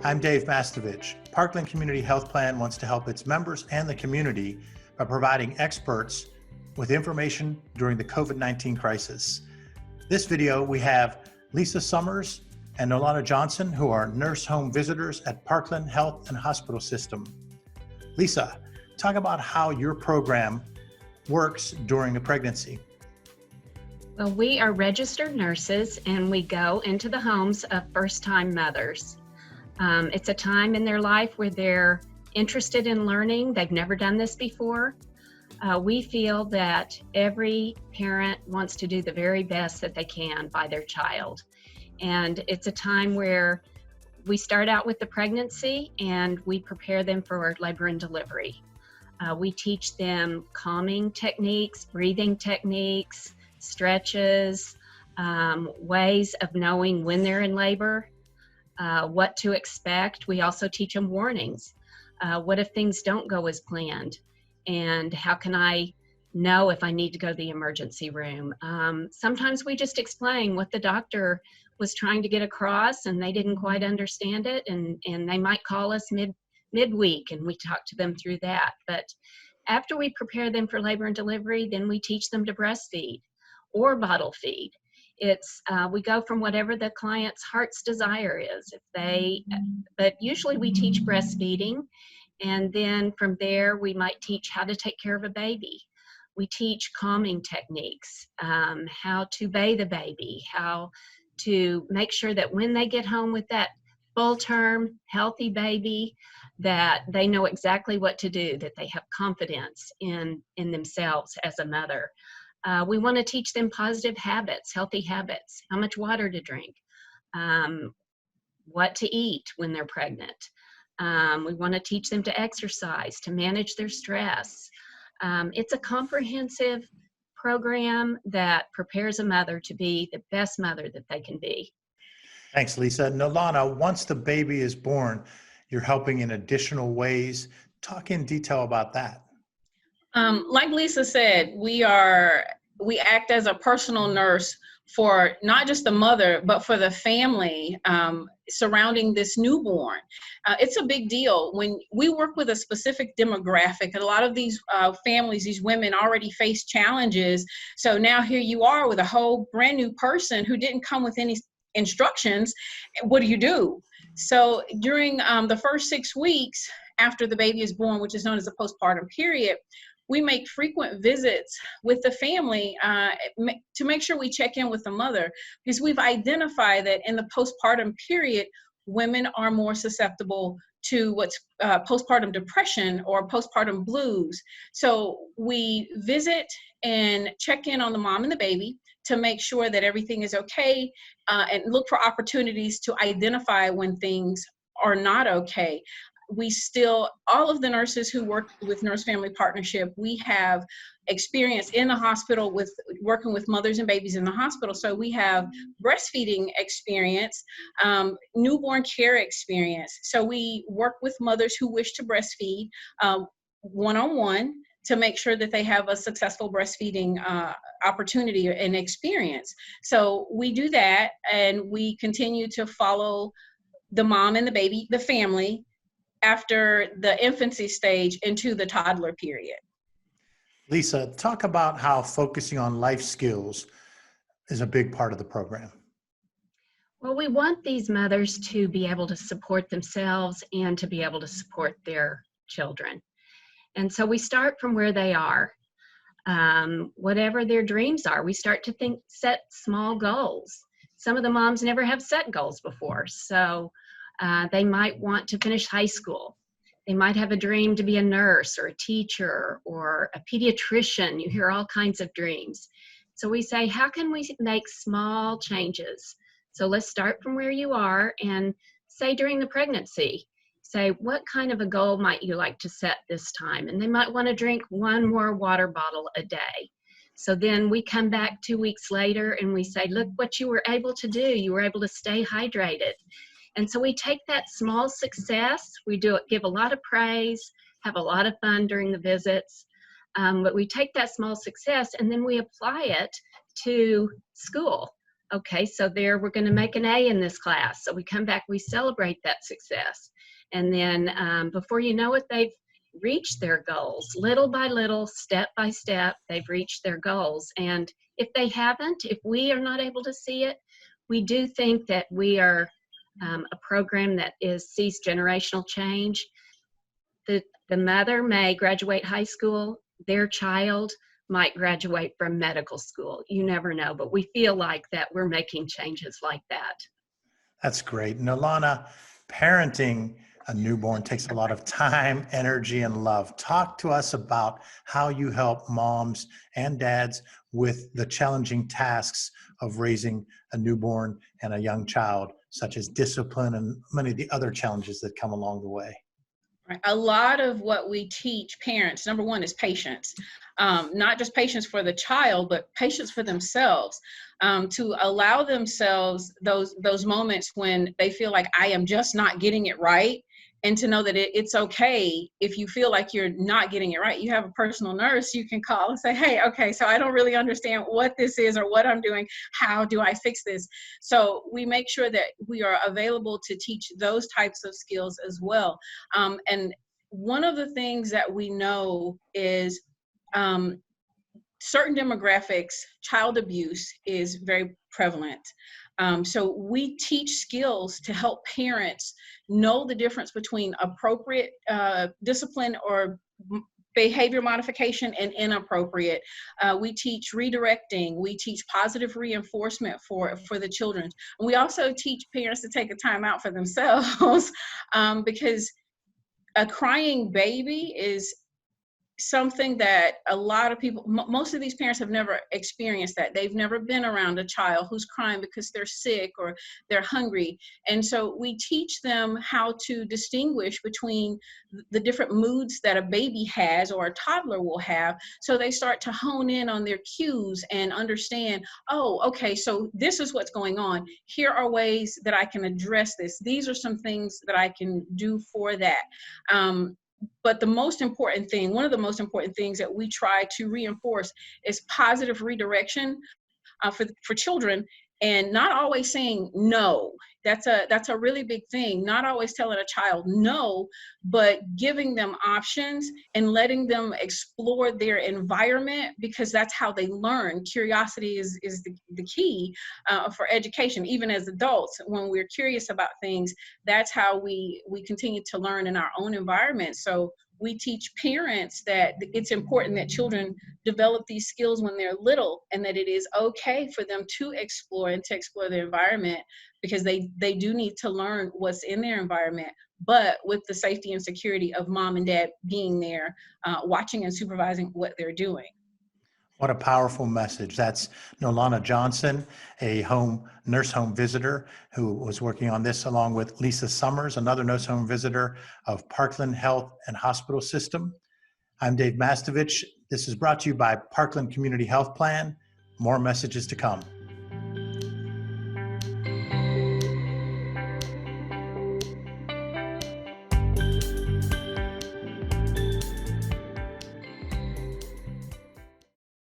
I'm Dave Mastovich. Parkland Community Health Plan wants to help its members and the community by providing experts with information during the COVID-19 crisis. This video, we have Lisa Summers and Nolana Johnson, who are nurse home visitors at Parkland Health and Hospital System. Lisa, talk about how your program works during a pregnancy. Well, we are registered nurses and we go into the homes of first-time mothers. It's a time in their life where they're interested in learning. They've never done this before. We feel that every parent wants to do the very best that they can by their child. And it's a time where we start out with the pregnancy and we prepare them for labor and delivery. We teach them calming techniques, breathing techniques, stretches, ways of knowing when they're in labor, what to expect. We also teach them warnings. What if things don't go as planned? And how can I know if I need to go to the emergency room? Sometimes we just explain what the doctor was trying to get across and they didn't quite understand it, and they might call us midweek and we talk to them through that. But after we prepare them for labor and delivery, then we teach them to breastfeed or bottle feed. We go from whatever the client's heart's desire is. But usually we teach breastfeeding, and then from there we might teach how to take care of a baby. We teach calming techniques, how to bathe a baby, how to make sure that when they get home with that full-term healthy baby, that they know exactly what to do, that they have confidence in themselves as a mother. We want to teach them positive habits, healthy habits, how much water to drink, what to eat when they're pregnant. We want to teach them to exercise, to manage their stress. It's a comprehensive program that prepares a mother to be the best mother that they can be. Thanks, Lisa. Nolana, once the baby is born, you're helping in additional ways. Talk in detail about that. Like Lisa said, we act as a personal nurse for not just the mother, but for the family surrounding this newborn. It's a big deal when we work with a specific demographic. And a lot of these families, these women already face challenges. So now here you are with a whole brand new person who didn't come with any instructions. What do you do? So during the first 6 weeks after the baby is born, which is known as the postpartum period, we make frequent visits with the family to make sure we check in with the mother, because we've identified that in the postpartum period, women are more susceptible to what's postpartum depression or postpartum blues. So we visit and check in on the mom and the baby to make sure that everything is okay, and look for opportunities to identify when things are not okay. All of the nurses who work with Nurse Family Partnership, we have experience in the hospital with working with mothers and babies in the hospital. So we have breastfeeding experience, newborn care experience. So we work with mothers who wish to breastfeed one-on-one to make sure that they have a successful breastfeeding opportunity and experience. So we do that, and we continue to follow the mom and the baby, the family, after the infancy stage into the toddler period. Lisa, talk about how focusing on life skills is a big part of the program. Well, we want these mothers to be able to support themselves and to be able to support their children. And so we start from where they are. Whatever their dreams are, we start to set small goals. Some of the moms never have set goals before, so they might want to finish high school. They might have a dream to be a nurse or a teacher or a pediatrician. You hear all kinds of dreams. So we say, how can we make small changes? So let's start from where you are and say during the pregnancy, say, what kind of a goal might you like to set this time? And they might want to drink one more water bottle a day. So then we come back 2 weeks later and we say, look what you were able to do. You were able to stay hydrated. And so we take that small success, give a lot of praise, have a lot of fun during the visits, but we take that small success and then we apply it to school. okay, so there we're going to make an A in this class. So we come back, we celebrate that success. And then before you know it, they've reached their goals. Little by little, step by step, they've reached their goals. And if they haven't, if we are not able to see it, we do think that we are a program that sees generational change. The mother may graduate high school, their child might graduate from medical school. You never know, but we feel like that we're making changes like that. That's great. Nolana, parenting a newborn takes a lot of time, energy, and love. Talk to us about how you help moms and dads with the challenging tasks of raising a newborn and a young child, such as discipline and many of the other challenges that come along the way. Right. A lot of what we teach parents, number one, is patience. Not just patience for the child, but patience for themselves, to allow themselves those moments when they feel like I am just not getting it right, and to know that it's okay if you feel like you're not getting it right. You have a personal nurse you can call and say, hey, okay, so I don't really understand what this is or what I'm doing. How do I fix this? So we make sure that we are available to teach those types of skills as well. And one of the things that we know is certain demographics, child abuse is very prevalent. So we teach skills to help parents know the difference between appropriate discipline or behavior modification and inappropriate. We teach redirecting. We teach positive reinforcement for the children. And we also teach parents to take a time out for themselves because a crying baby is something that a lot of people, most of these parents have never experienced that. They've never been around a child who's crying because they're sick or they're hungry. And so we teach them how to distinguish between the different moods that a baby has or a toddler will have. So they start to hone in on their cues and understand, oh, okay, so this is what's going on. Here are ways that I can address this. These are some things that I can do for that. But the most important thing, one of the most important things that we try to reinforce is positive redirection for children, and not always saying no. That's a really big thing. Not always telling a child no, but giving them options and letting them explore their environment, because that's how they learn. Curiosity is the key for education. Even as adults, when we're curious about things, that's how we continue to learn in our own environment. So we teach parents that it's important that children develop these skills when they're little, and that it is okay for them to explore and to explore their environment, because they do need to learn what's in their environment, but with the safety and security of mom and dad being there, watching and supervising what they're doing. What a powerful message. That's Nolana Johnson, a nurse home visitor who was working on this, along with Lisa Summers, another nurse home visitor of Parkland Health and Hospital System. I'm Dave Mastovich. This is brought to you by Parkland Community Health Plan. More messages to come.